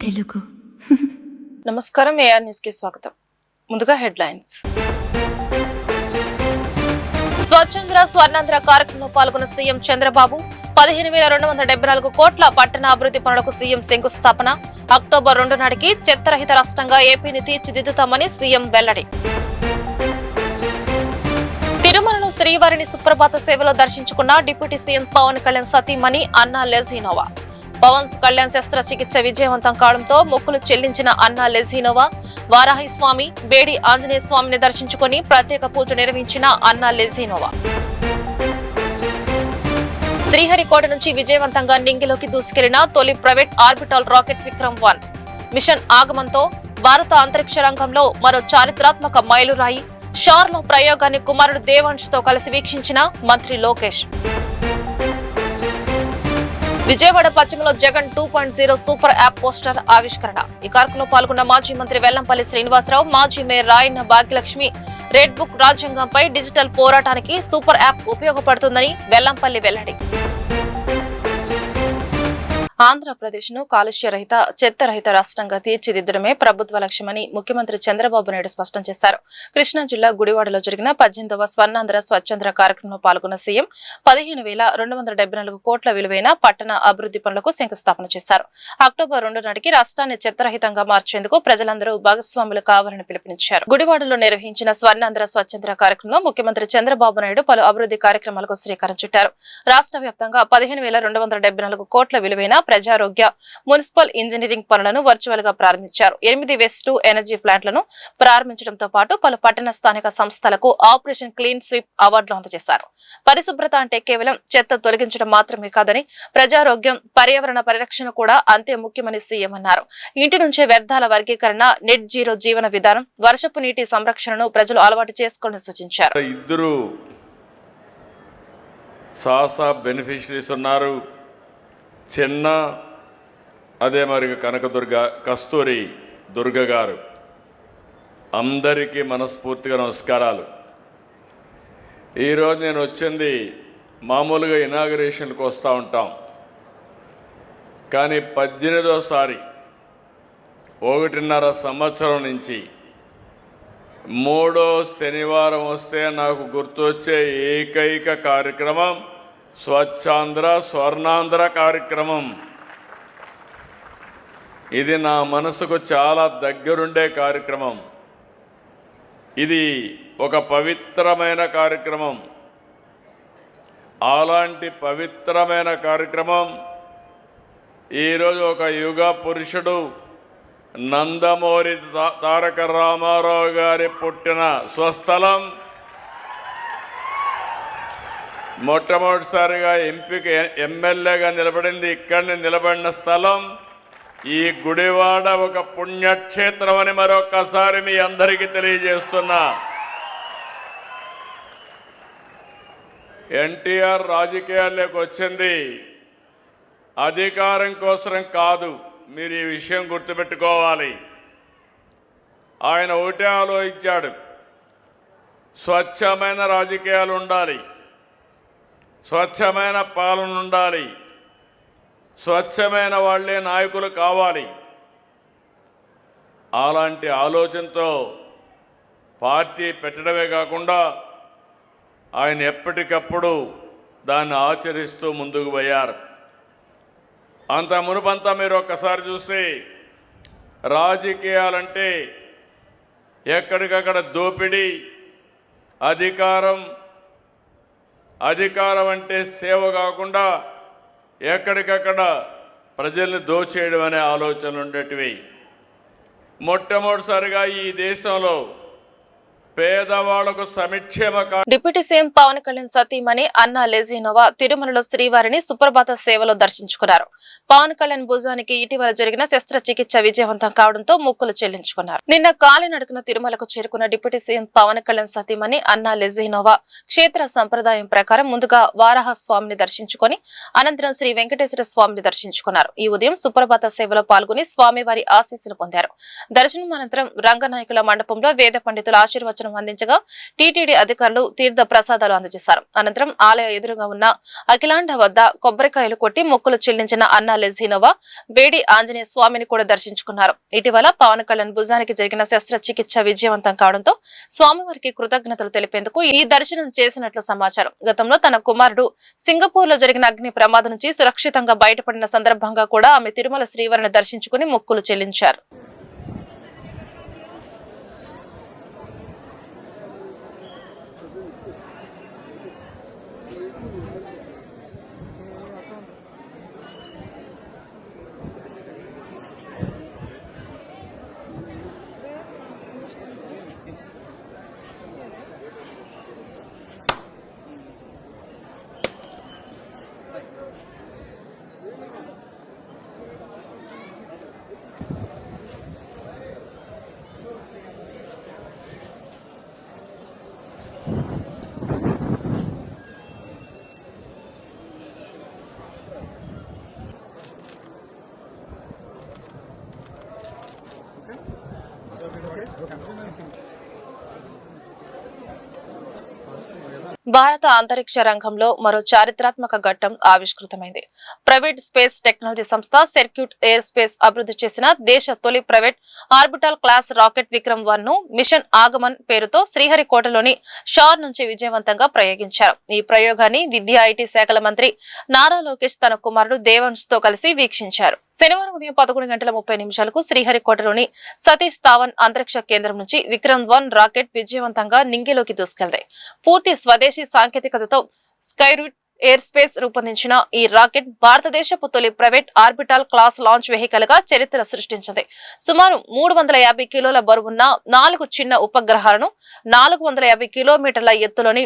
తెలుగు నమస్కారం, AR news కి స్వాగతం. ముందుగా హెడ్లైన్స్. స్వచ్ఛంద్ర స్వర్ణాంధ్ర కార్యక్రమంలో పాల్గొన్న సీఎం చంద్రబాబు 15,274 కోట్ల పట్టణ అభివృద్ధి పనులకు సీఎం శంకుస్థాపన. అక్టోబర్ 2 నాటికి చెత్తరహిత రాష్ట్రంగా ఏపీని తీర్చిదిద్దుతామని సీఎం వెల్లడి. తిరుమలలో శ్రీవారిని సుప్రభాత సేవలో దర్శించుకున్న డిప్యూటీ సీఎం పవన్ కళ్యాణ్ సతీమణి అన్నా లెజినోవా. పవన్ కళ్యాణ్ శస్త్రచికిత్స విజయవంతం కావడంతో మొక్కులు చెల్లించిన అన్నా లెజినోవా వారాహి స్వామి, బేడి ఆంజనేయ స్వామిని దర్శించుకుని ప్రత్యేక పూజ నిర్వహించిన అన్నా లెజినోవా. శ్రీహరికోట నుంచి విజయవంతంగా నింగిలోకి దూసుకెళ్లిన తొలి ప్రైవేట్ ఆర్బిటాల్ రాకెట్ విక్రమ్-1 మిషన్ ఆగమంతో భారత అంతరిక్ష రంగంలో మరో చారిత్రాత్మక మైలురాయి. షార్లో ప్రయోగాన్ని కుమారుడు దేవాంశ్ తో కలిసి వీక్షించిన మంత్రి లోకేష్. విజయవాడ పశ్చిమలో జగన్ 2.0 సూపర్ యాప్ పోస్టర్ ఆవిష్కరణ. ఈ కార్యక్రమంలో పాల్గొన్న మాజీ మంత్రి వెల్లంపల్లి శ్రీనివాసరావు, మాజీ mayor Rayanna Bhagyalakshmi red book రాజ్యాంగంపై డిజిటల్ పోరాటానికి సూపర్ యాప్ ఉపయోగపడుతుందని వెల్లంపల్లి వెల్లడి. ఆంధ్రప్రదేశ్ ను కాలుష్య రహిత, చెత్తరహిత రాష్ట్రంగా తీర్చిదిద్దడమే ప్రభుత్వ లక్ష్యమని ముఖ్యమంత్రి చంద్రబాబు నాయుడు స్పష్టం చేశారు. కృష్ణా జిల్లా గుడివాడలో జరిగిన 18వ స్వర్ణాంధ్ర స్వచ్ఛంద్ర కార్యక్రమంలో పాల్గొన్న సీఎం 15,274 కోట్ల విలువైన పట్టణ అభివృద్ధి పనులకు శంకుస్థాపన చేశారు. అక్టోబర్ 2 నాటికి రాష్ట్రాన్ని చెత్తరహితంగా మార్చేందుకు ప్రజలందరూ భాగస్వాములు కావాలని పిలుపునిచ్చారు. గుడివాడలో నిర్వహించిన స్వర్ణాంధ్ర స్వచ్ఛంద్ర కార్యక్రమంలో ముఖ్యమంత్రి చంద్రబాబు నాయుడు పలు అభివృద్ధి కార్యక్రమాలకు శ్రీకారం చుట్టారు. రాష్ట్ర వ్యాప్తంగా 15,274 కోట్ల విలువైన ప్రజారోగ్య, మున్సిపల్ ఇంజనీరింగ్ పనులను వర్చువల్ గా ప్రారంభించారు. 8 వేస్ట్ ఎనర్జీ ప్లాంట్లను ప్రారంభించడంతో పాటు పలు పట్టణ స్థానిక సంస్థలకు ఆపరేషన్ క్లీన్ స్వీప్ అవార్డులు అందజేశారు. పరిశుభ్రత అంటే కేవలం చెత్త తొలగించడం మాత్రమే కాదని ప్రజారోగ్యం, పర్యావరణ పరిరక్షణ కూడా అంతే ముఖ్యమని సీఎం అన్నారు. ఇంటి నుంచే వ్యర్థాల వర్గీకరణ, నెట్ జీరో జీవన విధానం, వర్షపు నీటి సంరక్షణను ప్రజలు అలవాటు చేసుకోవాలని సూచించారు. ఇద్దరు సాసా బెనిఫిషరీస్ ఉన్నారు. చిన్న అదే మరి కనకదుర్గ, కస్తూరి దుర్గ గారు, అందరికీ మనస్ఫూర్తిగా నమస్కారాలు. ఈరోజు నేను వచ్చింది మామూలుగా ఇనాగరేషన్కి వస్తూ ఉంటాం, కానీ 18వసారి 1.5 సంవత్సరం నుంచి 3వ శనివారం వస్తే నాకు గుర్తొచ్చే ఏకైక కార్యక్రమం స్వచ్ఛాంధ్ర స్వర్ణాంధ్ర కార్యక్రమం. ఇది నా మనసుకు చాలా దగ్గరుండే కార్యక్రమం. ఇది ఒక పవిత్రమైన కార్యక్రమం. అలాంటి పవిత్రమైన కార్యక్రమం ఈరోజు ఒక యుగ పురుషుడు నందమూరి తారక రామారావు గారి పుట్టిన స్వస్థలం, మొట్టమొదటిసారిగా ఎంపీకి ఎమ్మెల్యేగా నిలబడింది ఇక్కడిని నిలబడిన స్థలం ఈ గుడివాడ ఒక పుణ్యక్షేత్రం అని మరొకసారి మీ అందరికీ తెలియజేస్తున్నా. ఎన్టీఆర్ రాజకీయాల్లోకి వచ్చింది అధికారం కోసం కాదు, మీరు ఈ విషయం గుర్తుపెట్టుకోవాలి. ఆయన ఒకటే ఆలోచించాడు, స్వచ్ఛమైన రాజకీయాలు ఉండాలి, స్వచ్ఛమైన పాలన ఉండాలి, స్వచ్ఛమైన వాళ్ళే నాయకులు కావాలి. అలాంటి ఆలోచనతో పార్టీ పెట్టడమే కాకుండా ఆయన ఎప్పటికప్పుడు దాన్ని ఆచరిస్తూ ముందుకు పోయారు. అంత మునుపంతా మీరు ఒక్కసారి చూస్తే రాజకీయాలంటే ఎక్కడికక్కడ దోపిడీ, అధికారం అంటే సేవ కాకుండా ఎక్కడికక్కడ ప్రజల్ని దోచేయడం అనే ఆలోచనలు ఉండేటివి. మొట్టమొదటిసారిగా ఈ దేశంలో పేదవాళ్లకు సంక్షేమ. డిప్యూటీ సీఎం పవన్ కళ్యాణ్ సతీమణి అన్నా లెజినోవా తిరుమలలో శ్రీవారిని సుప్రభాత సేవలో దర్శించుకున్నారు. పవన్ కళ్యాణ్ భుజానికి ఇటీవల జరిగిన శస్త్రచికిత్స విజయవంతం కావడంతో మొక్కులు చెల్లించుకున్నారు. నిన్న కాలినడకన తిరుమలకు చేరుకున్న డిప్యూటీ సీఎం పవన్ కళ్యాణ్ సతీమణి అన్నా లెజినోవా క్షేత్ర సంప్రదాయం ప్రకారం ముందుగా వారాహ స్వామిని దర్శించుకుని అనంతరం శ్రీ వెంకటేశ్వర స్వామిని దర్శించుకున్నారు. ఈ ఉదయం సుప్రభాత సేవలో పాల్గొని స్వామివారి ఆశీస్సులు పొందారు. దర్శనం అనంతరం రంగనాయకుల మండపంలో వేద పండితుల ఆశీర్వచనం భోజనం అందించగా టీటీడీ అధికారులు తీర్థ ప్రసాదాలు అందజేశారు. అనంతరం ఆలయ ఎదురుగా ఉన్న అఖిలాండ వద్ద కొబ్బరికాయలు కొట్టి మొక్కులు చెల్లించిన అన్నా లెజినోవా వేడి ఆంజనేయ స్వామిని కూడా దర్శించుకున్నారు. ఇటీవల పవన్ కళ్యాణ్ భుజానికి జరిగిన శస్త్రచికిత్స విజయవంతం కావడంతో స్వామివారికి కృతజ్ఞతలు తెలిపేందుకు ఈ దర్శనం చేసినట్లు సమాచారం. గతంలో తన కుమారుడు సింగపూర్ లో జరిగిన అగ్ని ప్రమాదం నుంచి సురక్షితంగా బయటపడిన సందర్భంగా కూడా ఆమె తిరుమల శ్రీవారిని దర్శించుకుని మొక్కులు చెల్లించారు. భారత అంతరిక్ష రంగంలో మరో చారిత్రాత్మక ఘట్టం ఆవిష్కృతమైంది. ప్రైవేట్ స్పేస్ టెక్నాలజీ సంస్థ సర్క్యూట్ ఎయిర్ స్పేస్ అభివృద్ధి చేసిన దేశ తొలి ప్రైవేట్ ఆర్బిటాల్ క్లాస్ రాకెట్ విక్రమ్-1 ను మిషన్ ఆగమన్ పేరుతో శ్రీహరికోటలోని షార్ నుంచి విజయవంతంగా ప్రయోగించారు. ఈ ప్రయోగాన్ని విద్యా ఐటీ శాఖల మంత్రి నారా లోకేష్ తన కుమారుడు దేవాంశ్ తో కలిసి వీక్షించారు. శనివారం ఉదయం 11:30 శ్రీహరికోటలోని సతీష్ ధావన్ అంతరిక్ష కేంద్రం నుంచి విక్రమ్-1 రాకెట్ విజయవంతంగా నింగిలోకి దూసుకెళ్తాయి. పూర్తి స్వదేశీ సాంకేతికతతో స్కైరూట్ ఎయిర్ స్పేస్ రూపొందించిన ఈ రాకెట్ భారతదేశపు తొలి private orbital class launch vehicle గా చరిత్ర సృష్టించింది. సుమారు 350 కిలోల బరువున్న 4 చిన్న ఉపగ్రహాలను 450 కిలోమీటర్ల ఎత్తులోని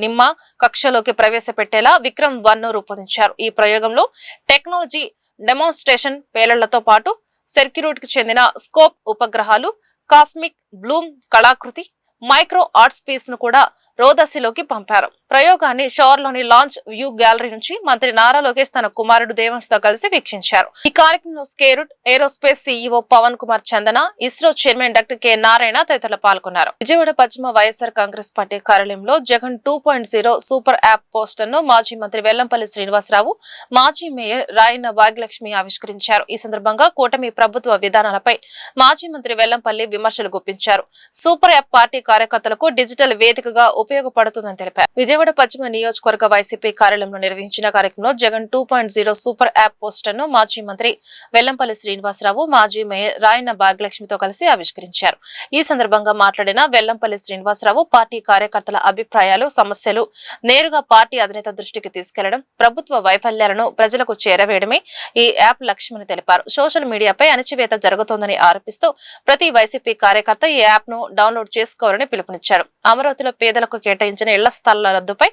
నిమ్మ కక్షలోకి ప్రవేశపెట్టేలా విక్రమ్-1 ను రూపొందించారు. ఈ ప్రయోగంలో టెక్నాలజీ డెమాన్స్ట్రేషన్ పేలుళ్లతో పాటు సర్క్యూట్ కి చెందిన స్కోప్ ఉపగ్రహాలు, కాస్మిక్ బ్లూమ్ కళాకృతి, మైక్రో ఆర్ట్స్ పీస్ ను కూడా రోదసిలోకి పంపారు. ప్రయోగాన్ని షోర్లోని లాంచ్ వ్యూ గ్యాలరీ నుంచి మంత్రి నారా లోకేష్ తన కుమారుడు దేవాంశ్ తో కలిసి వీక్షించారు. ఈ కార్యక్రమంలో Skyroot Aerospace CEO Pavan Kumar Chandana, ISRO chairman doctor K Narayana తదితరులు పాల్గొన్నారు. విజయవాడ పశ్చిమ వైఎస్ఆర్ కాంగ్రెస్ పార్టీ కార్యాలయంలో జగన్ 2.0 సూపర్ యాప్ పోస్టర్ ను మాజీ మంత్రి వెల్లంపల్లి శ్రీనివాసరావు, మాజీ మేయర్ రాయన్న భాగ్యలక్ష్మి ఆవిష్కరించారు. ఈ సందర్భంగా కూటమి ప్రభుత్వ విధానాలపై మాజీ మంత్రి వెల్లంపల్లి విమర్శలు గుప్పించారు. సూపర్ యాప్ పార్టీ కార్యకర్తలకు డిజిటల్ వేదికగా ఉపయోగపడుతుందని తెలిపారు. విజయవాడ పశ్చిమ నియోజకవర్గ వైసీపీ కార్యాలయంలో నిర్వహించిన కార్యక్రమంలో జగన్ 2.0 సూపర్ యాప్ పోస్టర్ ను మాజీ మంత్రి వెల్లంపల్లి శ్రీనివాసరావు, మాజీ మేయర్ రాయన్న భాగ్యలక్ష్మితో కలిసి ఆవిష్కరించారు. ఈ సందర్భంగా మాట్లాడిన వెల్లంపల్లి శ్రీనివాసరావు, పార్టీ కార్యకర్తల అభిప్రాయాలు, సమస్యలు నేరుగా పార్టీ అధినేత దృష్టికి తీసుకెళ్లడం, ప్రభుత్వ వైఫల్యాలను ప్రజలకు చేరవేయడమే ఈ యాప్ లక్ష్యమని తెలిపారు. సోషల్ మీడియాపై అణచివేత జరుగుతోందని ఆరోపిస్తూ ప్రతి వైసీపీ కార్యకర్త ఈ యాప్ ను డౌన్లోడ్ చేసుకోవాలని పిలుపునిచ్చారు. అమరావతిలో పేదలకు కేటాయించిన ఇళ్ల స్థలాల రద్దుపై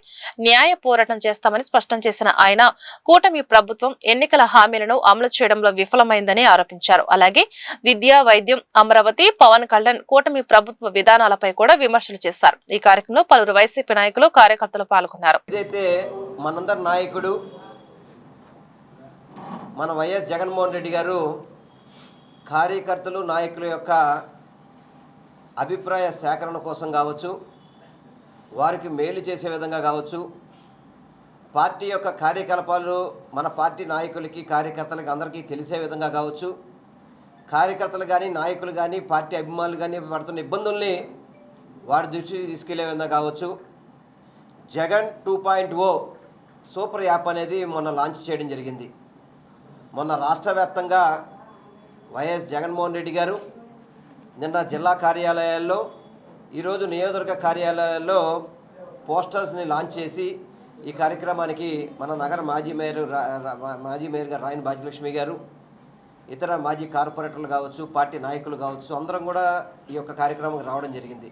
న్యాయ పోరాటం చేస్తామని స్పష్టం చేసిన ఆయన, కూటమి ప్రభుత్వం ఎన్నికల హామీలను అమలు చేయడంలో విఫలమైందని ఆరోపించారు. అలాగే విద్య, వైద్యం, అమరావతి, పవన్ కళ్యాణ్ కూటమి ప్రభుత్వ విధానాలపై కూడా విమర్శలు చేశారు. ఈ కార్యక్రమంలో పలువురు వైసీపీ నాయకులు, కార్యకర్తలు పాల్గొన్నారు. మనందరి నాయకుడు మన వైఎస్ జగన్మోహన్ రెడ్డి గారు కార్యకర్తలు, నాయకుల యొక్క అభిప్రాయ సేకరణ కోసం కావచ్చు, వారికి మేలు చేసే విధంగా కావచ్చు, పార్టీ యొక్క కార్యకలాపాలు మన పార్టీ నాయకులకి, కార్యకర్తలకి అందరికీ తెలిసే విధంగా కావచ్చు, కార్యకర్తలు కానీ, నాయకులు కానీ, పార్టీ అభిమానులు కానీ పడుతున్న ఇబ్బందుల్ని వారి దృష్టికి తీసుకెళ్లే విధంగా కావచ్చు, జగన్ 2.0 సూపర్ యాప్ అనేది మొన్న లాంచ్ చేయడం జరిగింది. మొన్న రాష్ట్ర వ్యాప్తంగా వైఎస్ జగన్మోహన్ రెడ్డి గారు నిన్న జిల్లా కార్యాలయాల్లో, ఈరోజు నియోజకవర్గ కార్యాలయాల్లో పోస్టర్స్ని లాంచ్ చేసి ఈ కార్యక్రమానికి మన నగర మాజీ మేయర్ గారు రాయన్ భాగ్యలక్ష్మి గారు, ఇతర మాజీ కార్పొరేటర్లు కావచ్చు, పార్టీ నాయకులు కావచ్చు, అందరం కూడా ఈ యొక్క కార్యక్రమానికి రావడం జరిగింది.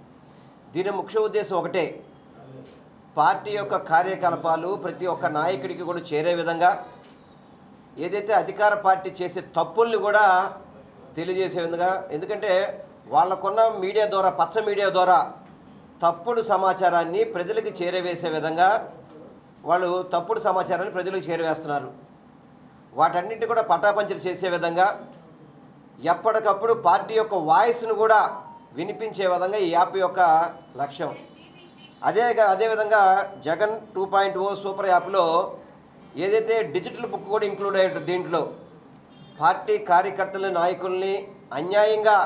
దీని ముఖ్య ఉద్దేశం ఒకటే, పార్టీ యొక్క కార్యకలాపాలు ప్రతి ఒక్క నాయకుడికి కూడా చేరే విధంగా, ఏదైతే అధికార పార్టీ చేసే తప్పుల్ని కూడా తెలియజేసే విధంగా, ఎందుకంటే వాళ్ళకున్న మీడియా ద్వారా, పచ్చ మీడియా ద్వారా తప్పుడు సమాచారాన్ని ప్రజలకు చేరవేసే విధంగా వాళ్ళు తప్పుడు సమాచారాన్ని ప్రజలకు చేరవేస్తున్నారు. వాటన్నింటినీ కూడా పటాపంచలు చేసే విధంగా ఎప్పటికప్పుడు పార్టీ యొక్క వాయిస్ను కూడా వినిపించే విధంగా ఈ యాప్ యొక్క లక్ష్యం. అదేవిధంగా జగన్ 2.0 సూపర్ యాప్లో ఏదైతే డిజిటల్ బుక్ కూడా ఇంక్లూడ్ అయ్యారు. దీంట్లో పార్టీ కార్యకర్తల నాయకుల్ని అన్యాయంగా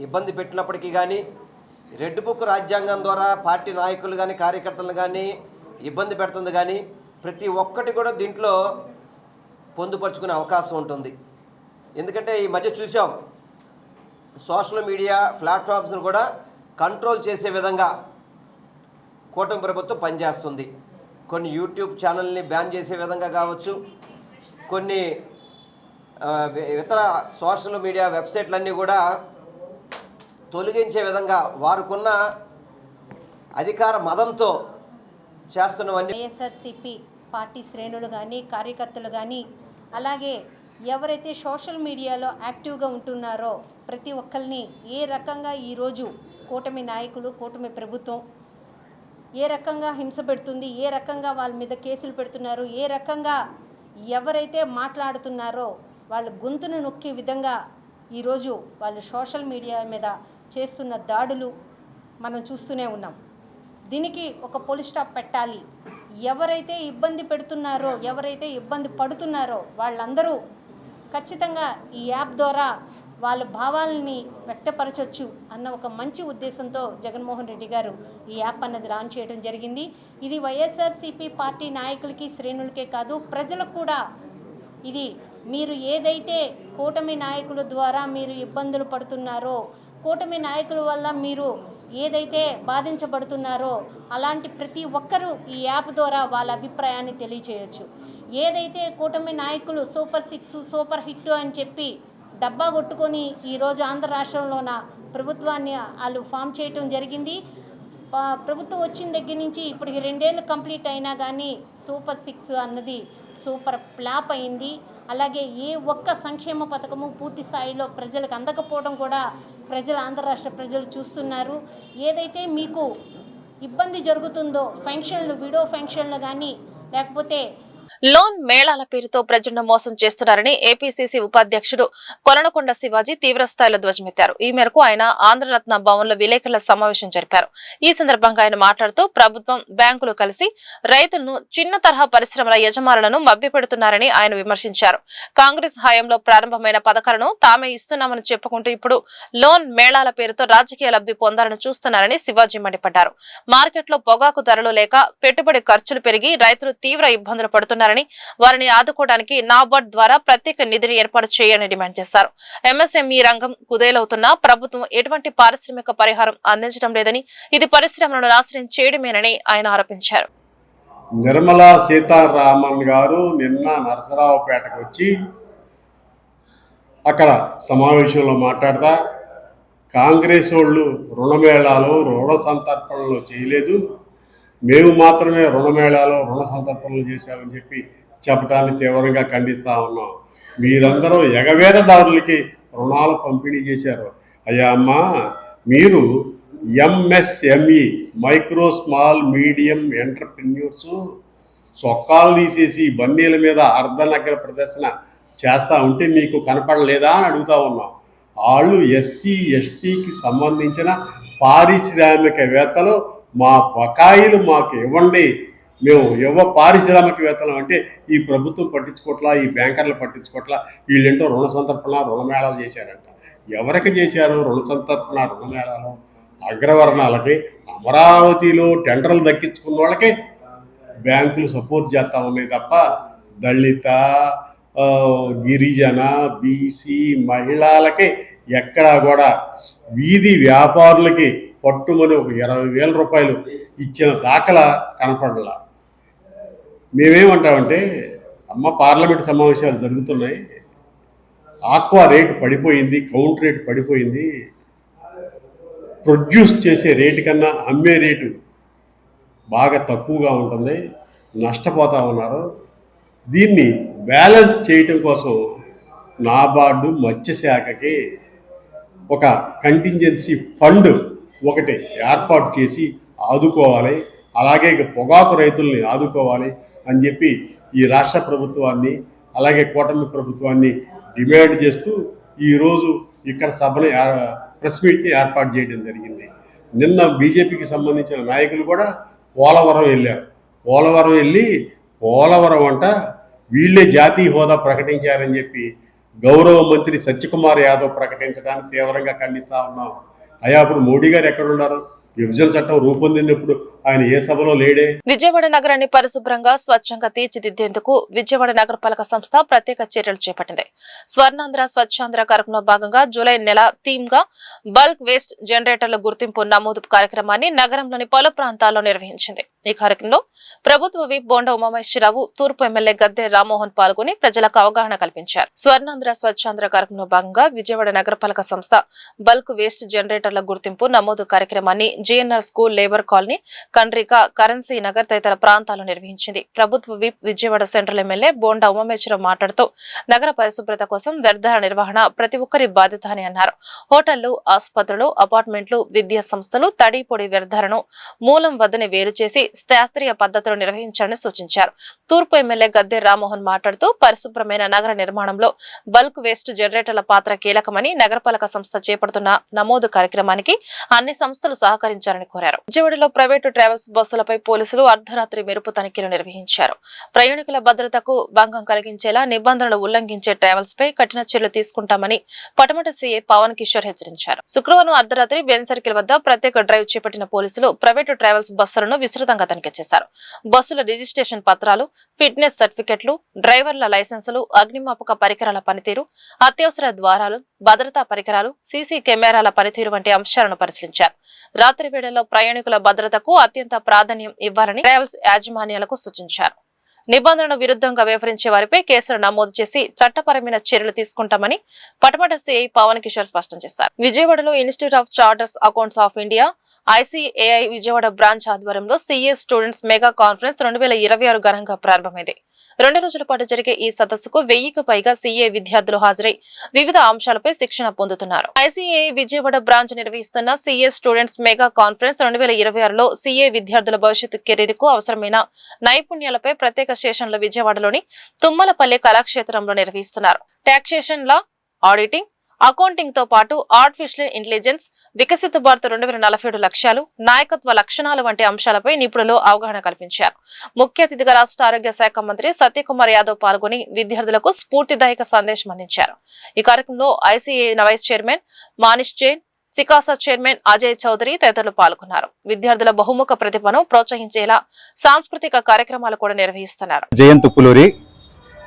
ఇబ్బంది పెట్టినప్పటికీ కానీ, రెడ్ బుక్ రాజ్యాంగం ద్వారా పార్టీ నాయకులు కానీ కార్యకర్తలు కానీ ఇబ్బంది పెడుతుంది కానీ, ప్రతి ఒక్కటి కూడా దీంట్లో పొందుపరుచుకునే అవకాశం ఉంటుంది. ఎందుకంటే ఈ మధ్య చూసాం, సోషల్ మీడియా ప్లాట్ఫామ్స్ను కూడా కంట్రోల్ చేసే విధంగా కూటమి ప్రభుత్వం పనిచేస్తుంది. కొన్ని యూట్యూబ్ ఛానల్ని బ్యాన్ చేసే విధంగా కావచ్చు, కొన్ని ఇతర సోషల్ మీడియా వెబ్సైట్లన్నీ కూడా తొలగించే విధంగా వారికున్న అధికార మదంతో చేస్తున్నవన్నీ. వైఎస్ఆర్సీపీ పార్టీ శ్రేణులు కానీ కార్యకర్తలు కానీ, అలాగే ఎవరైతే సోషల్ మీడియాలో యాక్టివ్గా ఉంటున్నారో ప్రతి ఒక్కరిని ఏ రకంగా ఈరోజు కూటమి నాయకులు, కూటమి ప్రభుత్వం ఏ రకంగా హింస పెడుతుంది, ఏ రకంగా వాళ్ళ మీద కేసులు పెడుతున్నారు, ఏ రకంగా ఎవరైతే మాట్లాడుతున్నారో వాళ్ళ గొంతును నొక్కే విధంగా ఈరోజు వాళ్ళు సోషల్ మీడియా మీద చేస్తున్న దాడులు మనం చూస్తూనే ఉన్నాం. దీనికి ఒక పోలీస్ స్టాప్ పెట్టాలి. ఎవరైతే ఇబ్బంది పెడుతున్నారో, ఎవరైతే ఇబ్బంది పడుతున్నారో వాళ్ళందరూ ఖచ్చితంగా ఈ యాప్ ద్వారా వాళ్ళ భావాలని వ్యక్తపరచవచ్చు అన్న ఒక మంచి ఉద్దేశంతో జగన్మోహన్ రెడ్డి గారు ఈ యాప్ అన్నది లాంచ్ చేయడం జరిగింది. ఇది వైఎస్ఆర్సీపీ పార్టీ నాయకులకి, శ్రేణులకే కాదు, ప్రజలకు కూడా ఇది. మీరు ఏదైతే కూటమి నాయకుల ద్వారా మీరు ఇబ్బందులు పడుతున్నారో, కూటమి నాయకుల వల్ల మీరు ఏదైతే బాధించబడుతున్నారో అలాంటి ప్రతి ఒక్కరూ ఈ యాప్ ద్వారా వాళ్ళ అభిప్రాయాన్ని తెలియచేయచ్చు. ఏదైతే కూటమి నాయకులు సూపర్ 6 సూపర్ హిట్ అని చెప్పి డబ్బా కొట్టుకొని ఈరోజు ఆంధ్ర రాష్ట్రంలోన ప్రభుత్వాన్ని వాళ్ళు ఫామ్ చేయటం జరిగింది. ప్రభుత్వం వచ్చిన దగ్గర నుంచి ఇప్పటికి 2 ఏళ్ళు కంప్లీట్ అయినా కానీ సూపర్ 6 అన్నది సూపర్ ఫ్లాప్ అయింది. అలాగే ఏ ఒక్క సంక్షేమ పథకము పూర్తి స్థాయిలో ప్రజలకు అందకపోవడం కూడా ఆంధ్ర రాష్ట్ర ప్రజలు చూస్తున్నారు. ఏదైతే మీకు ఇబ్బంది జరుగుతుందో ఫంక్షన్లు, విడో ఫంక్షన్లు కానీ, లేకపోతే లోన్ మేళాల పేరుతో ప్రజలను మోసం చేస్తున్నారని ఏపీసీసీ ఉపాధ్యక్షుడు కొలనకొండ శివాజీ తీవ్రస్థాయిలో ధ్వజమెత్తారు. ఈ మేరకు ఆయన ఆంధ్రరత్న భవన్లో విలేకరుల సమావేశం జరిపారు. ఈ సందర్భంగా ఆయన మాట్లాడుతూ ప్రభుత్వం, బ్యాంకులు కలిసి రైతులను, చిన్న తరహా పరిశ్రమల యజమానులను మభ్యపెడుతున్నారని ఆయన విమర్శించారు. కాంగ్రెస్ హయాంలో ప్రారంభమైన పథకాలను తామే ఇస్తున్నామని చెప్పుకుంటూ ఇప్పుడు లోన్ మేళాల పేరుతో రాజకీయ లబ్ధి పొందాలని చూస్తున్నారని శివాజీ మండిపడ్డారు. మార్కెట్లో పొగాకు ధరలు లేక పెట్టుబడి ఖర్చులు పెరిగి రైతులు తీవ్ర ఇబ్బందులు పడుతున్నారు. వారిని ఆదుకోవడానికి నాబార్డ్ ద్వారా ప్రత్యేక నిధిని ఏర్పాటు చేయాలని డిమాండ్ చేశారు. ఎంఎస్ఎంఈ రంగం కుదేలవుతున్నా ప్రభుత్వం ఎటువంటి పారిశ్రామిక పరిహారం అందించడం లేదని, ఇది పరిశ్రమలను నాశనం చేయడమేనని ఆయన ఆరోపించారు. నిర్మలా సీతారామన్ గారు నిన్న నరసరావుపేటకు వచ్చి అక్కడ సమావేశంలో మాట్లాడతా, కాంగ్రెస్ వాళ్ళు రుణమేళాలు, రుణ సంతర్పణలు చేయలేదు, మేము మాత్రమే రుణమేళాలో రుణ సంతర్పణలు చేశామని చెప్పి చెప్పడాన్ని తీవ్రంగా ఖండిస్తూ ఉన్నాం. మీరందరూ ఎగవేదదారులకి రుణాలు పంపిణీ చేశారు. అయ్యా అమ్మా, మీరు MSME micro small medium entrepreneurs చొక్కాలు తీసేసి బన్నీల మీద అర్ధనగర ప్రదర్శన చేస్తూ ఉంటే మీకు కనపడలేదా అని అడుగుతూ ఉన్నాం. వాళ్ళు ఎస్సీ ఎస్టీకి సంబంధించిన పారిశ్రామికవేత్తలు, మా బకాయిలు మాకు ఇవ్వండి, మేము పారిశ్రామికవేత్తలు అంటే ఈ ప్రభుత్వం పట్టించుకోవట్లా, ఈ బ్యాంకర్లు పట్టించుకోవట్లా, వీళ్ళేంటో రుణ సంతర్పణ, రుణమేళాలు చేశారంట. ఎవరికి చేశారు రుణ సంతర్పణ, రుణమేళాలు? అగ్రవర్ణాలకి, అమరావతిలో టెండర్లు దక్కించుకున్న వాళ్ళకి బ్యాంకులు సపోర్ట్ చేస్తా ఉన్నాయి తప్ప దళిత, గిరిజన, బీసీ మహిళలకి ఎక్కడా కూడా, వీధి వ్యాపారులకి పట్టుమని ఒక 20,000 రూపాయలు ఇచ్చిన దాఖలా కనపడలా. మేమేమంటామంటే, అమ్మ పార్లమెంట్ సమావేశాలు జరుగుతున్నాయి, ఆక్వా రేటు పడిపోయింది, కౌంటర్ రేటు పడిపోయింది, ప్రొడ్యూస్ చేసే రేటు కన్నా అమ్మే రేటు బాగా తక్కువగా ఉంటుంది, నష్టపోతూ ఉన్నారు. దీన్ని బ్యాలెన్స్ చేయటం కోసం నాబార్డు మత్స్యశాఖకి ఒక కంటింజెన్సీ ఫండ్ ఒకటి ఏర్పాటు చేసి ఆదుకోవాలి, అలాగే పొగాకు రైతుల్ని ఆదుకోవాలి అని చెప్పి ఈ రాష్ట్ర ప్రభుత్వాన్ని, అలాగే కూటమి ప్రభుత్వాన్ని డిమాండ్ చేస్తూ ఈరోజు ఇక్కడ సభను ప్రెస్ మీట్ని ఏర్పాటు చేయడం జరిగింది. నిన్న బీజేపీకి సంబంధించిన నాయకులు కూడా పోలవరం వెళ్ళారు. పోలవరం వెళ్ళి పోలవరం అంట వీళ్ళే జాతీయ హోదా ప్రకటించారని చెప్పి గౌరవ మంత్రి సత్యకుమార్ యాదవ్ ప్రకటించడానికి తీవ్రంగా ఖండిస్తూ ఉన్నాం. అయ్యా అప్పుడు మోడీ గారు ఎక్కడున్నారు? విభజన చట్టం రూపొందినప్పుడు ఆయన ఏ సభలో లేడే? విజయవాడ నగరాన్ని పరిశుభ్రంగా స్వచ్ఛంగా తీర్చిదిద్దేందుకు విజయవాడ నగరపాలక సంస్థ ప్రత్యేక చర్యలు చేపట్టింది. స్వర్ణాంధ్ర స్వచ్ఛాంధ్ర కార్యక్రమంలో భాగంగా జూలై నెల థీమ్ గా బల్క్ వేస్ట్ జనరేటర్ల గుర్తింపు నమోదు కార్యక్రమాన్ని నగరంలోని పలు ప్రాంతాల్లో నిర్వహించింది. ఈ కార్యక్రమంలో ప్రభుత్వ విప్ బోండా ఉమామహేశ్వరరావు, తూర్పు ఎమ్మెల్యే గద్దె రామ్మోహన్ పాల్గొని ప్రజలకు అవగాహన కల్పించారు. స్వర్ణాంధ్ర స్వచ్ఛాంధ్ర కార్యక్రమంలో భాగంగా విజయవాడ నగరపాలక సంస్థ బల్క్ వేస్ట్ జనరేటర్ల గుర్తింపు నమోదు కార్యక్రమాన్ని GNR school, labour colony, Kandrika, currency Nagar తదితర ప్రాంతాల్లో నిర్వహించింది. ప్రభుత్వ whip Vijayawada central MLA Bonda Umamaheswararao మాట్లాడుతూ నగర పరిశుభ్రత కోసం వ్యర్థాల నిర్వహణ ప్రతి ఒక్కరి బాధ్యత అని అన్నారు. హోటళ్లు, ఆసుపత్రులు, అపార్ట్మెంట్లు, విద్యా సంస్థలు తడి పొడి వ్యర్థాలను మూలం వద్దనే వేరు చేసి శాస్త్రీయ పద్ధతిలో నిర్వహించాలని సూచించారు. తూర్పు ఎమ్మెల్యే గద్దె రామ్మోహన్ మాట్లాడుతూ పరిశుభ్రమైన నగర నిర్మాణంలో బల్క్ వేస్ట్ జనరేటర్ల పాత్ర కీలకమని నగరపాలక సంస్థ చేపడుతున్న నమోదు కార్యక్రమానికి అన్ని సంస్థలు సహకరించాలని కోరారు. విజయవాడలో ప్రైవేటు ట్రావెల్స్ బస్సులపై పోలీసులు అర్ధరాత్రి మెరుపు తనిఖీలు నిర్వహించారు. ప్రయాణికుల భద్రతకు భంగం కలిగించేలా నిబంధనలు ఉల్లంఘించే ట్రావెల్స్ పై కఠిన చర్యలు తీసుకుంటామని పటమట సీఐ పవన్ కిషోర్ హెచ్చరించారు. శుక్రవారం అర్ధరాత్రి బెన్ సర్కిల్ వద్ద ప్రత్యేక డ్రైవ్ చేపట్టిన పోలీసులు ప్రైవేటు ట్రావెల్స్ బస్సులను విస్తృతంగా తనిఖీ చేశారు. బస్సుల రిజిస్ట్రేషన్ పత్రాలు, ఫిట్నెస్ సర్టిఫికెట్లు, డ్రైవర్ల లైసెన్సులు, అగ్నిమాపక పరికరాల పనితీరు, అత్యవసర ద్వారాలు, భద్రతా పరికరాలు, సీసీ కెమెరాల పనితీరు వంటి అంశాలను పరిశీలించారు. రాత్రి వేళల్లో ప్రయాణికుల భద్రతకు అత్యంత ప్రాధాన్యం ఇవ్వాలని ట్రావెల్స్ యాజమాన్యాలకు సూచించారు. నిబంధనలకు విరుద్ధంగా వ్యవహరించే వారిపై కేసులు నమోదు చేసి చట్టపరమైన చర్యలు తీసుకుంటామని పటమట సీఐ పవన్ కిషోర్ స్పష్టం చేశారు. విజయవాడలో institute of charters accounts of India ICAI Vijayawada branch ఆధ్వర్యంలో CA స్టూడెంట్స్ మెగా కాన్ఫరెన్స్ 2026 ఘనంగా ప్రారంభమైంది. 2 రోజుల పాటు జరిగే ఈ సదస్సుకు 1000కు పైగా CA విద్యార్థులు హాజరై వివిధ అంశాలపై శిక్షణ పొందుతున్నారు. ICAI విజయవాడ బ్రాంచ్ నిర్వహిస్తున్న CA స్టూడెంట్స్ మెగా కాన్ఫరెన్స్ 2026లో CA విద్యార్థుల భవిష్యత్తు కెరీర్కు అవసరమైన నైపుణ్యాలపై ప్రత్యేక సెషన్లు విజయవాడలోని తుమ్మలపల్లి కళాక్షేత్రంలో నిర్వహిస్తున్నారు. టాక్సేషన్ లా, ఆడిటింగ్, అకౌంటింగ్ తో పాటు ఆర్టిఫిషియల్ ఇంటెలిజెన్స్, వికసిత భారత్ 2047 లక్ష్యాలు, నాయకత్వ లక్షణాలు వంటి అంశాలపై నిపుణులు అవగాహన కల్పించారు. ముఖ్య అతిథిగా రాష్ట్ర ఆరోగ్య శాఖ మంత్రి సత్యకుమార్ యాదవ్ పాల్గొని విద్యార్థులకు స్ఫూర్తిదాయక సందేశం అందించారు. ఈ కార్యక్రమంలో ICAI vice chairman Manish Jain, సికాసా చైర్మన్ అజయ్ చౌదరి తదితరులు పాల్గొన్నారు. విద్యార్థుల బహుముఖ ప్రతిభను ప్రోత్సహించేలా సాంస్కృతిక కార్యక్రమాలు కూడా నిర్వహిస్తున్నారు. Jayant Puluri,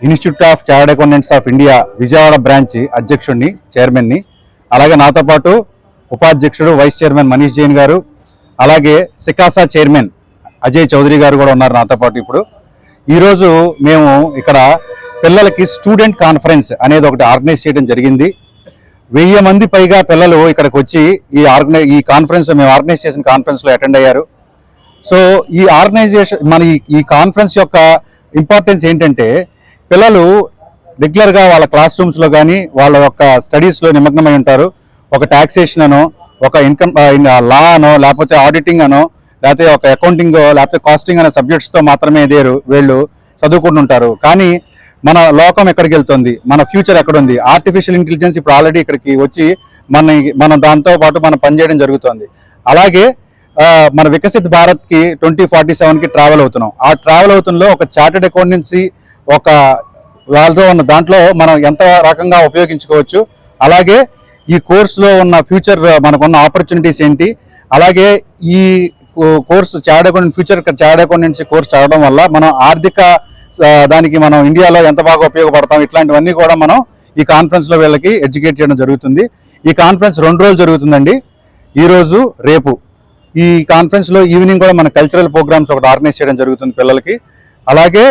institute of chartered accountants of India Vijayawada branch అధ్యక్షుడిని, చైర్మన్ని, అలాగే నాతో పాటు ఉపాధ్యక్షుడు వైస్ చైర్మన్ మనీష్ జైన్ గారు, అలాగే సికాసా చైర్మన్ అజయ్ చౌదరి గారు కూడా ఉన్నారు నాతో పాటు. ఇప్పుడు ఈరోజు మేము ఇక్కడ పిల్లలకి స్టూడెంట్ కాన్ఫరెన్స్ అనేది ఒకటి ఆర్గనైజ్ చేయడం జరిగింది. 1000 మంది పైగా పిల్లలు ఇక్కడికి వచ్చి ఈ కాన్ఫరెన్స్, మేము ఆర్గనైజ్ చేసిన కాన్ఫరెన్స్లో అటెండ్ అయ్యారు. సో ఈ ఆర్గనైజేషన్, మన ఈ కాన్ఫరెన్స్ యొక్క ఇంపార్టెన్స్ ఏంటంటే, పిల్లలు రెగ్యులర్గా వాళ్ళ క్లాస్ రూమ్స్లో కానీ వాళ్ళ యొక్క స్టడీస్లో నిమగ్నమై ఉంటారు. ఒక టాక్సేషన్ అనో, ఒక ఇన్కమ్ లా అనో, లేకపోతే ఆడిటింగ్ అనో, లేకపోతే ఒక అకౌంటింగ్, లేకపోతే కాస్టింగ్ అనే సబ్జెక్ట్స్తో మాత్రమే వీళ్ళు చదువుకుంటుంటారు. కానీ మన లోకం ఎక్కడికి వెళ్తుంది, మన ఫ్యూచర్ ఎక్కడుంది? ఆర్టిఫిషియల్ ఇంటెలిజెన్స్ ఇప్పుడు ఆల్రెడీ ఇక్కడికి వచ్చి మనం దాంతో పాటు మనం పనిచేయడం జరుగుతుంది. అలాగే మన వికసిత్ భారత్కి 2047కి ట్రావెల్ అవుతున్నాం. ఆ ట్రావెల్ అవుతుందో ఒక చార్టెడ్ అకౌంటెన్సీ ఒక వాళ్ళతో ఉన్న దాంట్లో మనం ఎంత రకంగా ఉపయోగించుకోవచ్చు, అలాగే ఈ కోర్సులో ఉన్న ఫ్యూచర్ మనకున్న ఆపర్చునిటీస్ ఏంటి, అలాగే ఈ course chartered accountant future chartered accountancy course చదవడం వల్ల మనం ఆర్థిక దానికి మనం ఇండియాలో ఎంత బాగా ఉపయోగపడతాం, ఇట్లాంటివన్నీ కూడా మనం ఈ కాన్ఫరెన్స్లో వీళ్ళకి ఎడ్యుకేట్ చేయడం జరుగుతుంది. ఈ కాన్ఫరెన్స్ 2 రోజులు జరుగుతుందండి, ఈరోజు రేపు. ఈ కాన్ఫరెన్స్లో ఈవినింగ్ కూడా మన కల్చరల్ ప్రోగ్రామ్స్ ఒకటి ఆర్గనైజ్ చేయడం జరుగుతుంది పిల్లలకి. అలాగే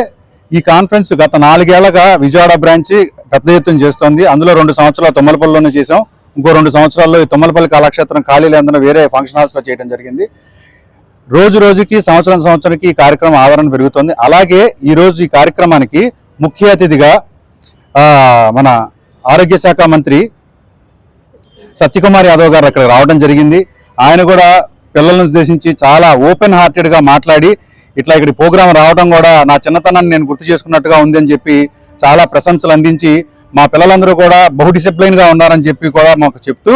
ఈ కాన్ఫరెన్స్ గత 4 ఏళ్లుగా విజయవాడ బ్రాంచ్ పెద్ద ఎత్తున చేస్తోంది. అందులో 2 సంవత్సరాలు తుమ్మలపల్లిలోనే చేసాం. ఇంకో 2 సంవత్సరాల్లో ఈ తుమ్మలపల్లి కళాక్షేత్రం ఖాళీ లేదని వేరే ఫంక్షన్ హాల్స్లో చేయడం జరిగింది. రోజుకి సంవత్సరానికి ఈ కార్యక్రమం ఆదరణ పెరుగుతుంది. అలాగే ఈరోజు ఈ కార్యక్రమానికి ముఖ్య అతిథిగా మన ఆరోగ్య శాఖ మంత్రి సత్యకుమార్ యాదవ్ గారు అక్కడ రావడం జరిగింది. ఆయన కూడా పిల్లలను ఉద్దేశించి చాలా ఓపెన్ హార్టెడ్గా మాట్లాడి, ఇట్లా ఇక్కడ ప్రోగ్రాం రావడం కూడా నా చిన్నతనాన్ని నేను గుర్తు చేసుకున్నట్టుగా ఉంది అని చెప్పి చాలా ప్రశంసలు అందించి, మా పిల్లలందరూ కూడా బహు డిసిప్లైన్గా ఉన్నారని చెప్పి కూడా మాకు చెప్తూ,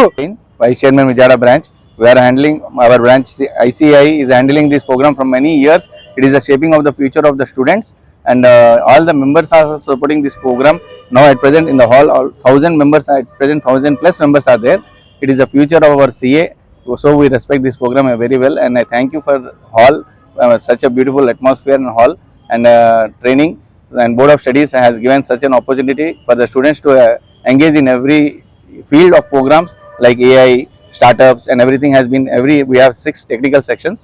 Vice Chairman Vijayawada branch. We are handling, our branch ICI is handling this program from many years. It is the shaping of the future of the students, and all the members are supporting this program. Now at present in the hall, all 1,000 members, at present 1,000 plus members are there. It is the future of our CA. So we respect this program very well, and I thank you for hall, such a beautiful atmosphere in hall, and training, and Board of Studies has given such an opportunity for the students to engage in every field of programs like AI, startups, and everything has been, we have 6 technical sections.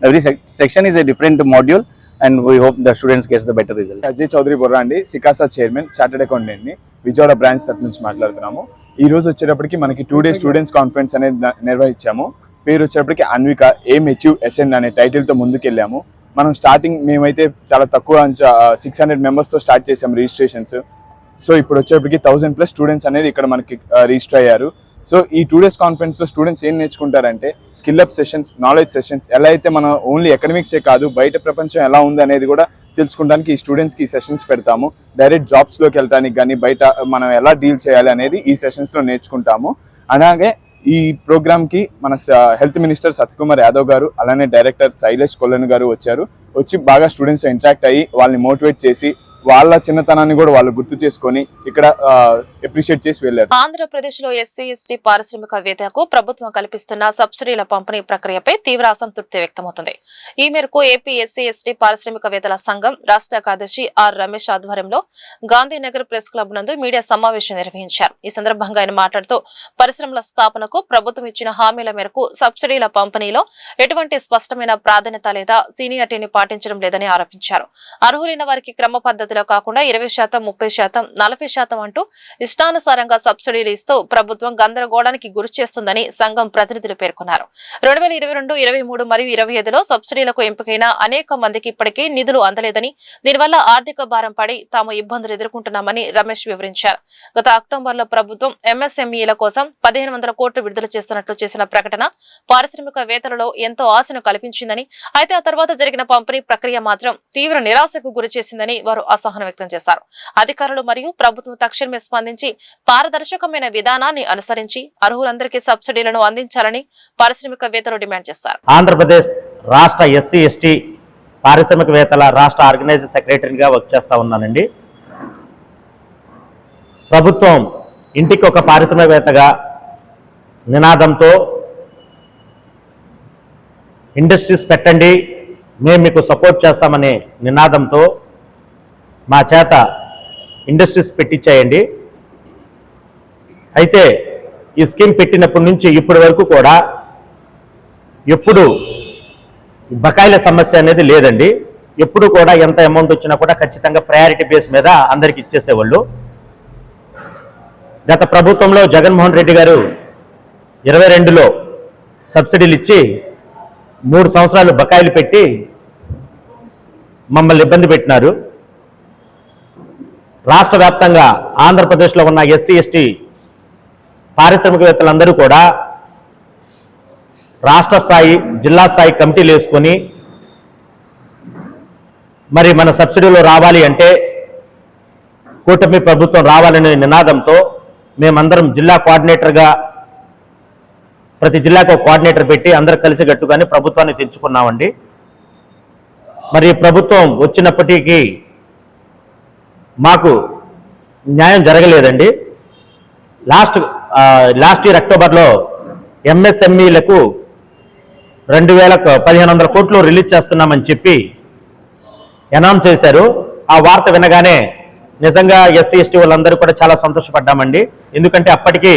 Every section is a different module, and we hope the students gets the better result. Ajay Chowdary Borra అండి, సికాసా chairman, chartered అకౌంటెంట్ని, Vijayawada branch తరఫు నుంచి మాట్లాడుతున్నాము. ఈ రోజు వచ్చేటప్పటికి మనకి 2 days students conference అనేది నిర్వహించాము. పేరు వచ్చేటప్పటికి అన్విక ఎయిమ్ అచీవ్ ఎస్ఎన్ అనే టైటిల్తో ముందుకెళ్ళాము. మనం స్టార్టింగ్ మేమైతే చాలా తక్కువ 600 మెంబర్స్తో స్టార్ట్ చేసాం రిజిస్ట్రేషన్స్. సో ఇప్పుడు వచ్చేటప్పటికి 1000+ స్టూడెంట్స్ అనేది ఇక్కడ మనకి రిజిస్టర్ అయ్యారు. సో ఈ 2 days కాన్ఫరెన్స్లో స్టూడెంట్స్ ఏం నేర్చుకుంటారంటే skill up sessions, knowledge sessions, ఎలా అయితే మనం ఓన్లీ అకాడమిక్సే కాదు బయట ప్రపంచం ఎలా ఉంది అనేది కూడా తెలుసుకోవడానికి ఈ స్టూడెంట్స్కి ఈ సెషన్స్ పెడతాము. డైరెక్ట్ జాబ్స్లోకి వెళ్ళడానికి కానీ బయట మనం ఎలా డీల్ చేయాలి అనేది ఈ సెషన్స్లో నేర్చుకుంటాము. అలాగే ఈ ప్రోగ్రామ్కి మన హెల్త్ మినిస్టర్ సత్యకుమార్ యాదవ్ గారు, అలానే డైరెక్టర్ శైలేష్ కొల్లన్ గారు వచ్చి బాగా స్టూడెంట్స్ ఇంటరాక్ట్ అయ్యి వాళ్ళని మోటివేట్ చేసి వాళ్ళ చిన్నతనాన్ని కూడా వాళ్ళు గుర్తు చేసుకొని ఇక్కడ అప్రిషియేట్ చేసి వెళ్ళారు. ఆంధ్రప్రదేశ్ లో ఎస్సీ ఎస్టీ పారిశ్రామికవేత్తలకు ప్రభుత్వం కల్పిస్తున్న సబ్సిడీల పంపిణీ ప్రక్రియపై తీవ్ర అసంతృప్తి వ్యక్తమవుతుంది. ఈ మేరకు ఏపీ ఎస్సీ ఎస్టీ పారిశ్రామికవేత్తల సంఘం రాష్ట్ర కార్యదర్శి ఆర్ రమేష్ ఆధ్వర్యంలో గాంధీనగర్ ప్రెస్ క్లబ్ నందు మీడియా సమావేశం నిర్వహించారు. ఈ సందర్భంగా ఆయన మాట్లాడుతూ పరిశ్రమల స్థాపనకు ప్రభుత్వం ఇచ్చిన హామీల మేరకు సబ్సిడీల పంపిణీలో ఎటువంటి స్పష్టమైన ప్రాధాన్యత లేదా సీనియారిటీని పాటించడం లేదని ఆరోపించారు. అర్హులైన వారికి క్రమ పద్ధతిలో కాకుండా 20%, 30%, 40% అంటూ ఇష్టానుసారంగా సబ్సిడీలు ఇస్తూ ప్రభుత్వం గందరగోళానికి గురి చేస్తుందని సంఘం ప్రతినిధులు పేర్కొన్నారు. 2022, 23 మరియు 25లో సబ్సిడీలకు ఎంపికైన అనేక మందికి ఇప్పటికీ నిధులు అందలేదని, దీనివల్ల ఆర్థిక భారం పడి తాము ఇబ్బందులు ఎదుర్కొంటున్నామని రమేష్ వివరించారు. గత అక్టోబర్లో ప్రభుత్వం ఎంఎస్ఎంఈల కోసం 1500 కోట్లు విడుదల చేస్తున్నట్లు చేసిన ప్రకటన పారిశ్రామికవేత్తలలో ఎంతో ఆశను కల్పించిందని, అయితే ఆ తర్వాత జరిగిన పంపిణీ ప్రక్రియ మాత్రం తీవ్ర నిరాశకు గురి చేసిందని వారు అసహనం వ్యక్తం చేశారు. అధికారులు మరియు ప్రభుత్వం తక్షణమే స్పందించి పారదర్శకమైన విధానాన్ని అనుసరించి అర్హులందరికీ సబ్సిడీలను అందించాలని పారిశ్రామికవేత్తలు డిమాండ్ చేశారు. ఆంధ్రప్రదేశ్ రాష్ట్ర ఎస్సీ ఎస్టీ పారిశ్రామికవేత్తల రాష్ట్ర ఆర్గనైజర్ సెక్రటరీగా వర్క్ చేస్తా ఉన్నానండి. ప్రభుత్వం ఇంటికి ఒక పారిశ్రామికవేత్తగా నినాదంతో ఇండస్ట్రీస్ పెట్టండి, మేము మీకు సపోర్ట్ చేస్తామనే నినాదంతో మా చేత ఇండస్ట్రీస్ పెట్టించేయండి. అయితే ఈ స్కీమ్ పెట్టినప్పటి నుంచి ఇప్పటి వరకు కూడా ఎప్పుడు బకాయిల సమస్య అనేది లేదండి. ఎప్పుడు కూడా ఎంత అమౌంట్ వచ్చినా కూడా ఖచ్చితంగా ప్రయారిటీ బేస్ మీద అందరికి ఇచ్చేసేవాళ్ళు. గత ప్రభుత్వంలో జగన్మోహన్ రెడ్డి గారు 22లో సబ్సిడీలు ఇచ్చి 3 సంవత్సరాలు బకాయిలు పెట్టి మమ్మల్ని ఇబ్బంది పెట్టినారు. రాష్ట్ర వ్యాప్తంగా ఆంధ్రప్రదేశ్లో ఉన్న ఎస్సీ ఎస్టీ పారిశ్రామికవేత్తలందరూ కూడా రాష్ట్ర స్థాయి, జిల్లా స్థాయి కమిటీలు వేసుకొని మరి మన సబ్సిడీలో రావాలి అంటే కూటమి ప్రభుత్వం రావాలనే నినాదంతో మేమందరం జిల్లా కోఆర్డినేటర్గా ప్రతి జిల్లాకు ఒక కోఆర్డినేటర్ పెట్టి అందరూ కలిసికట్టుగానే ప్రభుత్వాన్ని తెచ్చుకున్నామండి. మరి ప్రభుత్వం వచ్చినప్పటికీ మాకు న్యాయం జరగలేదండి. లాస్ట్ ఇయర్ అక్టోబర్లో ఎంఎస్ఎంఈలకు 1500 కోట్లు రిలీజ్ చేస్తున్నామని చెప్పి అనౌన్స్ చేశారు. ఆ వార్త వినగానే నిజంగా ఎస్సీ ఎస్టీ వాళ్ళందరూ కూడా చాలా సంతోషపడ్డామండి. ఎందుకంటే అప్పటికి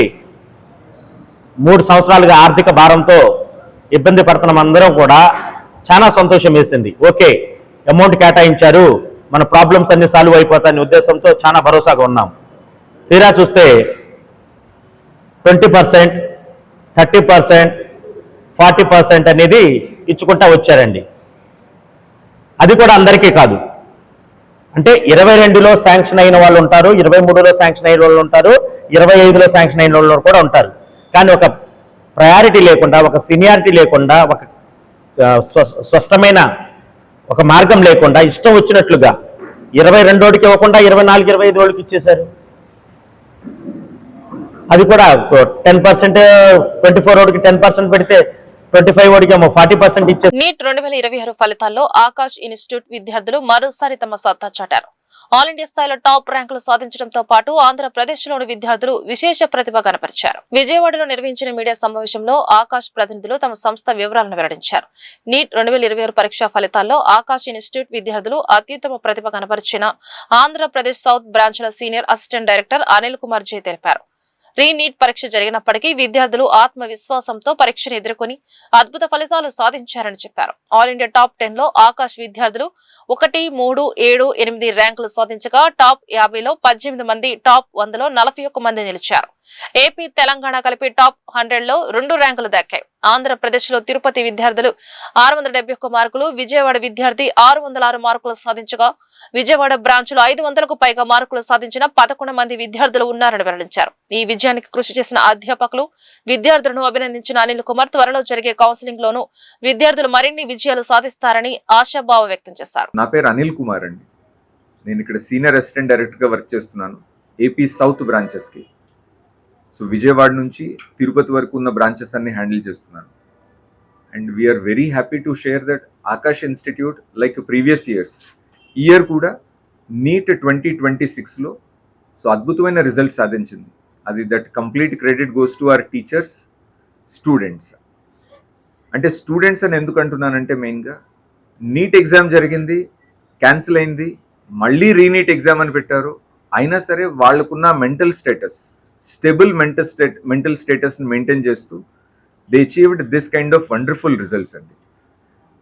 3 సంవత్సరాలుగా ఆర్థిక భారంతో ఇబ్బంది పడుతున్న అందరం కూడా చాలా సంతోషం వేసింది. ఓకే, అమౌంట్ కేటాయించారు, మన ప్రాబ్లమ్స్ అన్ని సాల్వ్ అయిపోతాయనే ఉద్దేశంతో చాలా భరోసాగా ఉన్నాం. తీరా చూస్తే 20%, 30%, 40% అనేది ఇచ్చుకుంటా వచ్చారండి. అది కూడా అందరికీ కాదు. అంటే 22లో శాంక్షన్ అయిన వాళ్ళు ఉంటారు, 23లో శాంక్షన్ అయిన వాళ్ళు ఉంటారు, 25లో శాంక్షన్ అయిన వాళ్ళు కూడా ఉంటారు. కానీ ఒక ప్రయారిటీ లేకుండా, ఒక సీనియారిటీ లేకుండా, ఒక స్పష్టమైన ఒక మార్గం లేకుండా ఇష్టం వచ్చినట్లుగా 22ఓడికి ఇవ్వకుండా 24, 25 వాళ్ళకి ఇచ్చేశారు. అది కూడా 10%, 24 ఓడికి 10% పెడితే 25 ఓడికి ఏమో 40% ఇచ్చే. నీట్ 2026 ఫలితాల్లో ఆకాష్ ఇన్స్టిట్యూట్ విద్యార్థులు మరోసారి తమ సత్తా చాటారు. ఆల్ ఇండియా స్థాయిలో టాప్ ర్యాంకులు సాధించడంతో పాటు ఆంధ్రప్రదేశ్ లోని విద్యార్థులు విశేష ప్రతిభ కనపరిచారు. విజయవాడలో నిర్వహించిన మీడియా సమావేశంలో ఆకాష్ ప్రతినిధులు తమ సంస్థ వివరాలను వెల్లడించారు. నీట్ 2026 పరీక్షా ఫలితాల్లో ఆకాష్ ఇన్స్టిట్యూట్ విద్యార్థులు అత్యుత్తమ ప్రతిభ కనపరిచిన ఆంధ్రప్రదేశ్ సౌత్ బ్రాంచ్ల senior assistant director Anil Kumar J తెలిపారు. రీనీట్ పరీక్ష జరిగినప్పటికీ విద్యార్థులు ఆత్మవిశ్వాసంతో పరీక్షను ఎదుర్కొని అద్భుత ఫలితాలు సాధించారని చెప్పారు. ఆల్ ఇండియా టాప్ 10 లో ఆకాష్ విద్యార్థులు 1, 3, 7, 8 ర్యాంకులు సాధించగా టాప్ 50లో 18 మంది, టాప్ 100లో 41 మంది నిలిచారు. ఏపీ, తెలంగాణ కలిపి టాప్ 100లో 2 ర్యాంకులు దక్కాయి. ఆంధ్రప్రదేశ్ లో తిరుపతి విద్యార్థులు 671 మార్కులు, విజయవాడ విద్యార్థి 606 మార్కులు సాధించగా విజయవాడ బ్రాంచ్ లో 500కు పైగా మార్కులు సాధించిన 11 మంది విద్యార్థులు ఉన్నారని వెల్లడించారు. ఈ విజయానికి కృషి చేసిన అధ్యాపకులు, విద్యార్థులను అభినందించిన అనిల్ కుమార్ త్వరలో జరిగే కౌన్సిలింగ్ లోనూ విద్యార్థులు మరిన్ని విజయాలు సాధిస్తారని ఆశాభావం వ్యక్తం చేశారు. నా పేరు అనిల్ కుమార్ అండి. నేను ఇక్కడ సీనియర్ అసిస్టెంట్ డైరెక్టర్ గా వర్క్ చేస్తున్నాను ఏపీ సౌత్ బ్రాంచెస్ కి. సో విజయవాడ నుంచి తిరుపతి వరకు ఉన్న బ్రాంచెస్ అన్ని హ్యాండిల్ చేస్తున్నాను. And we are very happy to share that Aakash institute like previous year కూడా నీట్ 2026లో సో అద్భుతమైన రిజల్ట్ సాధించింది. అది that complete credit goes to our teachers, students. అంటే స్టూడెంట్స్ అని ఎందుకు అంటున్నానంటే మెయిన్గా నీట్ ఎగ్జామ్ జరిగింది, క్యాన్సిల్ అయింది, మళ్ళీ రీనీట్ ఎగ్జామ్ అని పెట్టారు. అయినా సరే వాళ్ళకున్న మెంటల్ స్టేటస్, స్టేబుల్ మెంటల్ స్టేటస్ని మెయింటైన్ చేస్తూ they achieved this kind of wonderful results అండి.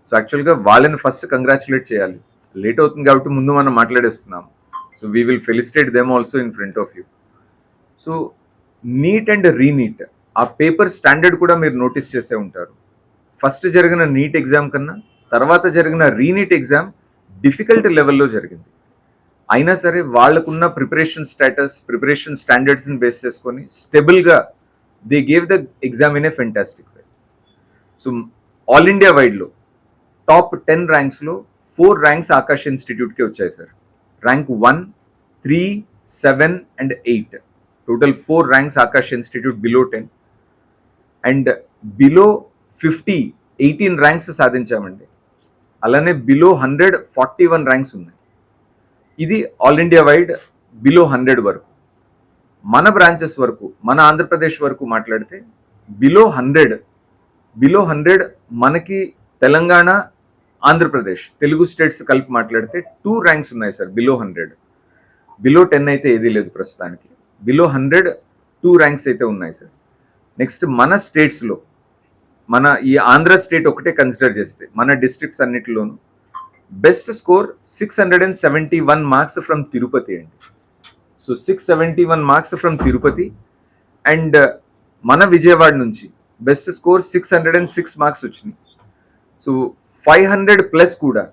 సో యాక్చువల్గా వాళ్ళని ఫస్ట్ కంగ్రాచులేట్ చేయాలి. లేట్ అవుతుంది కాబట్టి ముందు మనం మాట్లాడేస్తున్నాం. So we will felicitate them also in front of you. So NEET and re NEET ఆ పేపర్ స్టాండర్డ్ కూడా మీరు నోటీస్ చేసే ఉంటారు. ఫస్ట్ జరిగిన నీట్ ఎగ్జామ్ కన్నా తర్వాత జరిగిన రీనీట్ ఎగ్జామ్ డిఫికల్ట్ లెవెల్లో జరిగింది. అయినా సరే వాళ్ళకున్న ప్రిపరేషన్ స్టాండర్డ్స్ని బేస్ చేసుకొని స్టెబుల్గా they gave the exam in a fantastic way. So all India వైడ్లో టాప్ 10 ర్యాంక్స్లో 4 ర్యాంక్స్ ఆకాష్ ఇన్స్టిట్యూట్కి వచ్చాయి sir. Rank 1, 3, 7 and 8 total 4 ranks Aakash institute below 10 and below 50 18 ranks సాధించామండి. అలానే బిలో 100 41 ర్యాంక్స్ ఉన్నాయి. ఇది ఆల్ ఇండియా వైడ్ బిలో 100 వరకు. మన బ్రాంచెస్ వరకు, మన ఆంధ్రప్రదేశ్ వరకు మాట్లాడితే బిలో 100 మనకి తెలంగాణ, ఆంధ్రప్రదేశ్, తెలుగు స్టేట్స్ కలిపి మాట్లాడితే 2 ర్యాంక్స్ ఉన్నాయి సార్ బిలో 100. బిలో 10 అయితే ఏదీ లేదు ప్రస్తుతానికి. బిలో 100 2 ర్యాంక్స్ అయితే ఉన్నాయి సార్. నెక్స్ట్ మన స్టేట్స్లో, మన ఈ ఆంధ్ర స్టేట్ ఒకటే కన్సిడర్ చేస్తే మన డిస్ట్రిక్ట్స్ అన్నిటిలోనూ best score 671 marks from Tirupati అండి. So 671 marks from Tirupati. And మన విజయవాడ నుంచి బెస్ట్ స్కోర్ 606 మార్క్స్ వచ్చినాయి. సో 500+ కూడా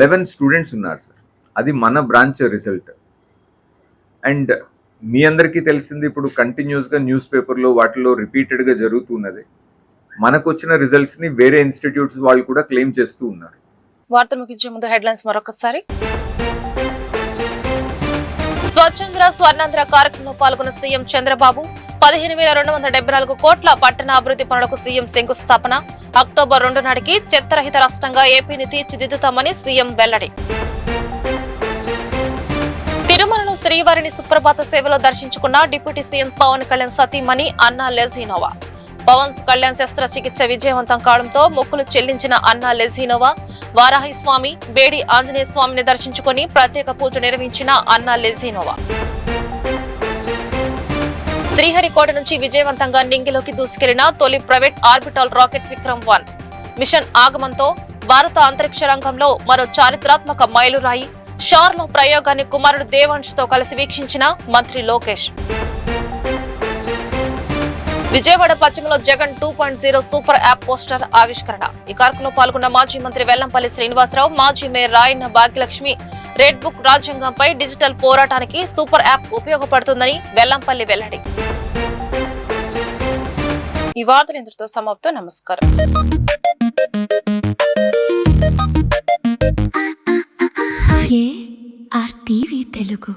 11 స్టూడెంట్స్ ఉన్నారు సార్. అది మన బ్రాంచ్ రిజల్ట్. అండ్ మీ అందరికీ తెలిసింది ఇప్పుడు కంటిన్యూస్గా న్యూస్ పేపర్లో వాటిలో రిపీటెడ్గా జరుగుతున్నది. మనకు వచ్చిన రిజల్ట్స్ని వేరే ఇన్స్టిట్యూట్స్ వాళ్ళు కూడా క్లెయిమ్ చేస్తూ ఉన్నారు. వార్త ముగించే ముందు హెడ్లైన్స్ మరొకసారి. స్వచ్ఛంద్ర స్వర్ణాంధ్ర కార్యక్రమంలో పాల్గొన్న సీఎం చంద్రబాబు 15,274 కోట్ల పట్టణ అభివృద్ధి పనులకు సీఎం శంకుస్థాపన. అక్టోబర్ 2 నాటికి చెత్తరహిత రాష్ట్రంగా ఏపీని తీర్చిదిద్దుతామని సీఎం వెల్లడి. తిరుమలలో శ్రీవారిని సుప్రభాత సేవలో దర్శించుకున్న డిప్యూటీ సీఎం పవన్ కళ్యాణ్ సతీమణి అన్నా లెజినోవా. పవన్ కళ్యాణ్ శస్త్రచికిత్స విజయవంతం కావడంతో మొక్కులు చెల్లించిన అన్నా లెజినోవా వారాహి స్వామి, బేడి ఆంజనేయ స్వామిని దర్శించుకుని ప్రత్యేక పూజ నిర్వహించిన అన్నా లెజినోవా. శ్రీహరికోట నుంచి విజయవంతంగా నింగిలోకి దూసుకెళ్లిన తొలి ప్రైవేట్ ఆర్బిటాల్ రాకెట్ విక్రమ్-1 మిషన్ ఆగమంతో భారత అంతరిక్ష రంగంలో మరో చారిత్రాత్మక మైలురాయి. షార్లో ప్రయోగాన్ని కుమారుడు దేవాంశ్ తో కలిసి వీక్షించిన మంత్రి లోకేష్. విజయవాడ పశ్చిమలో జగన్ 2.0 సూపర్ యాప్ పోస్టర్ ఆవిష్కరణ. ఈ కార్యక్రమంలో పాల్గొన్న మాజీ మంత్రి వెల్లంపల్లి శ్రీనివాసరావు, మాజీ mayor Rayanna Bhagyalakshmi. Red book రాజ్యాంగంపై డిజిటల్ పోరాటానికి సూపర్ యాప్ ఉపయోగపడుతుందని వెల్లంపల్లి వెల్లడి. ఈ వార్తలు ఇంతటితో సమాప్తం. నమస్కారం. ARTV తెలుగు.